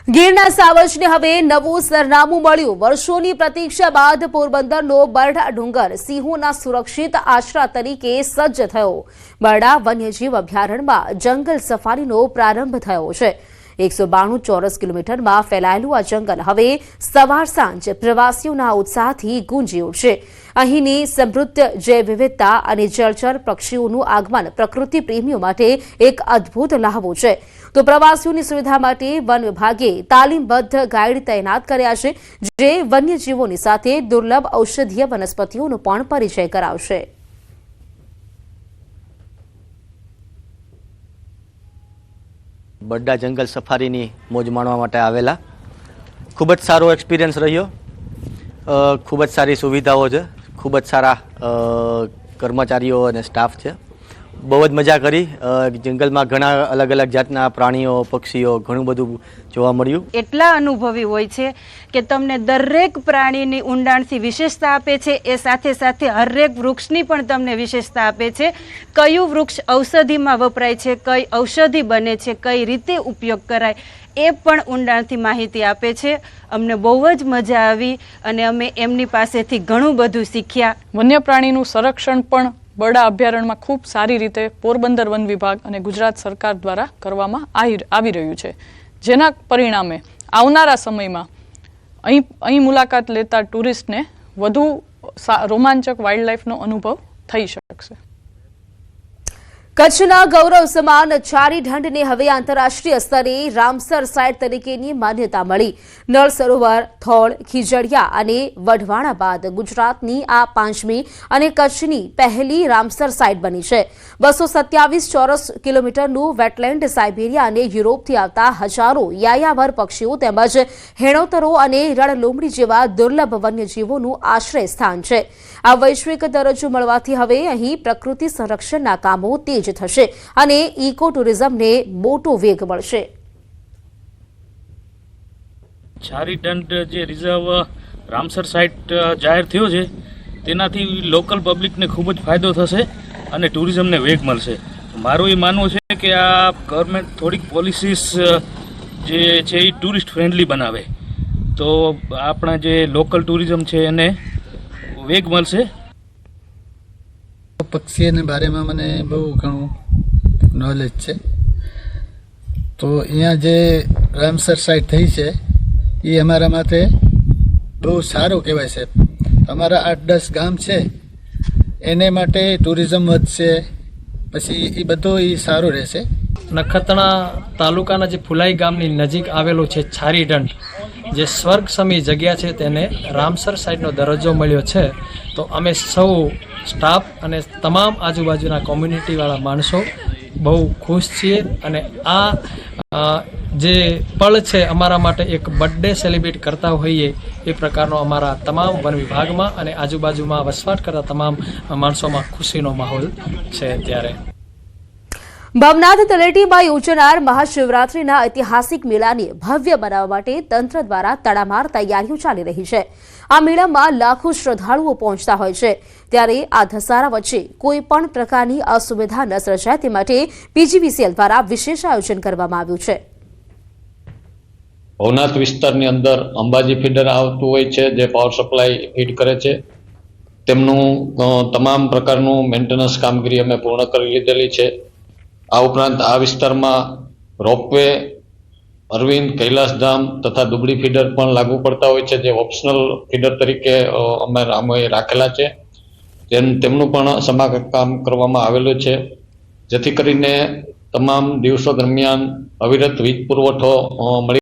ગીરના સાવજને હવે નવું સરનામું મળ્યું। વર્ષોની પ્રતીક્ષા બાદ પોરબંદરનો બરડા ડુંગર સિંહોના સુરક્ષિત આશરા તરીકે સજ્જ થયો। બરડા વન્યજીવ અભયારણ્યમાં જંગલ સફારીનો પ્રારંભ થયો છે। 192 ચોરસ કિલોમીટરમાં ફેલાયેલું આ જંગલ હવે સવાર સાંજ પ્રવાસીઓના ઉત્સાહથી ગુંજી ઉઠશે। અહીંની સમૃદ્ધ જૈવ વિવિધતા અને જળચર પક્ષીઓનું આગમન પ્રકૃતિ પ્રેમીઓ માટે એક અદ્ભુત લહાવો છે। તો પ્રવાસીઓની સુવિધા માટે વન વિભાગે તાલીમબદ્ધ ગાઈડ તૈનાત કર્યા છે, જે વન્યજીવોની સાથે દુર્લભ ઔષધીય વનસ્પતિઓનો પણ પરિચય કરાવશે। બરડા જંગલ સફારીની મોજ માણવા માટે આવેલા। ખૂબ જ સારો એક્સપિરિયન્સ રહ્યો। ખૂબ જ સારી સુવિધાઓ છે, ખૂબ જ સારા કર્મચારીઓ અને સ્ટાફ છે। બહુ જ મજા કરી। જંગલમાં ઘણા અલગ અલગ જાતના પ્રાણીઓ, પક્ષીઓ, ઘણું બધું જોવા મળ્યું। એટલા અનુભવી હોય છે કે તમને દરેક પ્રાણીની ઊંડાણથી વિશેષતા આપે છે, એ સાથે સાથે હરેક વૃક્ષની પણ તમને વિશેષતા આપે છે। કયું વૃક્ષ ઔષધિમાં વપરાય છે, કઈ ઔષધિ બને છે, કઈ રીતે ઉપયોગ કરાય, એ પણ ઊંડાણથી માહિતી આપે છે। અમને બહુ જ મજા આવી અને અમે એમની પાસેથી ઘણું બધું શીખ્યા। વન્ય પ્રાણીનું સંરક્ષણ પણ બરડા અભયારણ્યમાં ખૂબ સારી રીતે પોરબંદર વન વિભાગ અને ગુજરાત સરકાર દ્વારા કરવામાં આવી રહ્યું છે, જેના પરિણામે આવનારા સમયમાં અહીં મુલાકાત લેતા ટુરિસ્ટને વધુ રોમાંચક વાઇલ્ડ લાઈફનો અનુભવ થઈ શકશે। કચ્છના ગૌરવ સમાન ચારી ઢંઢને હવે આંતરરાષ્ટ્રીય સ્તરે રામસર સાઇટ તરીકેની માન્યતા મળી। નળ સરોવર, થોળ, ખીજડીયા અને વઢવાણા બાદ ગુજરાતની આ 5મી અને કચ્છની પહેલી રામસર સાઇટ બની છે। 227 ચોરસ કિલોમીટરનું વેટલેન્ડ સાઇબેરિયા અને યુરોપથી આવતા હજારો યાયાવર પક્ષીઓ તેમજ હેણોતરો અને રણલોમડી જેવા દુર્લભ વન્યજીવોનું આશ્રય સ્થાન છે। આ વૈશ્વિક દરજ્જો મળવાથી હવે અહીં પ્રકૃતિ સંરક્ષણના કામો તેજ થશે અને ઇકો ટુરિઝમને મોટો વેગ મળશે। ચારી ઢંઢ જે રિઝર્વ રામસર સાઇટ જાહેર થયો છે, તેનાથી લોકલ પબ્લિકને ખૂબ જ ફાયદો થશે અને ટુરિઝમને વેગ મળશે। મારું એ માનવું છે કે આ ગવર્મેન્ટ થોડીક પોલિસીસ જે છે એ ટુરિસ્ટ ફ્રેન્ડલી બનાવે, તો આપણા જે લોકલ ટુરિઝમ છે એને વેગ મળશે। પક્ષીઓના બારેમાં મને બહુ ઘણું નોલેજ છે। તો અહીંયા જે રામસર સાઇટ થઈ છે એ અમારા માટે બહુ સારું કહેવાય છે। અમારા 8-10 ગામ છે એને માટે ટુરિઝમ વધશે, પછી એ બધું એ સારું રહેશે। નખત્રાણા તાલુકાના જે ફુલાઈ ગામની નજીક આવેલું છે ચારી ઢંઢ, જે સ્વર્ગ સમી જગ્યા છે, તેને રામસર સાઇટનો દરજ્જો મળ્યો છે। તો અમે સૌ સ્ટાફ અને તમામ આજુબાજુના કોમ્યુનિટીવાળા માણસો બહુ ખુશ છીએ અને આ જે પળ છે અમારા માટે એક બર્થડે સેલિબ્રેટ કરતા હોઈએ એ પ્રકારનો અમારા તમામ વન વિભાગમાં અને આજુબાજુમાં વસવાટ કરતા તમામ માણસોમાં ખુશીનો માહોલ છે। ત્યારે ભવનાથ તળેટીમાં યોજાનાર મહાશિવરાત્રિના ઐતિહાસિક મેળાને ભવ્ય બનાવવા માટે તંત્ર દ્વારા તડામાર તૈયારીઓ ચાલી રહી છે। આ મેળામાં લાખો શ્રદ્ધાળુઓ પહોંચતા હોય છે, ત્યારે આ ધસારા વચ્ચે કોઈ પણ પ્રકારની અસુવિધા ન સર્જાય તે માટે પીજીવીસીએલ દ્વારા વિશેષ આયોજન કરવામાં આવ્યું છે। ભવનાથ વિસ્તારની અંદર અંબાજી ફીડર આવતું હોય છે, જે પાવર સપ્લાય ફીડ કરે છે। તેમનું તમામ પ્રકારનું મેન્ટેનન્સ કામગીરી અમે પૂર્ણ કરી લીધેલી છે। આ ઉપરાંત આ વિસ્તારમાં રોપવે, અરવિંદ, કૈલાસધામ તથા દુબળી ફીડર પણ લાગુ પડતા હોય છે, જે ઓપ્શનલ ફીડર તરીકે અમે રાખેલા છે। તેમનું પણ સમારકામ કરવામાં આવેલું છે, જેથી કરીને તમામ દિવસો દરમિયાન અવિરત વીજ પુરવઠો મળી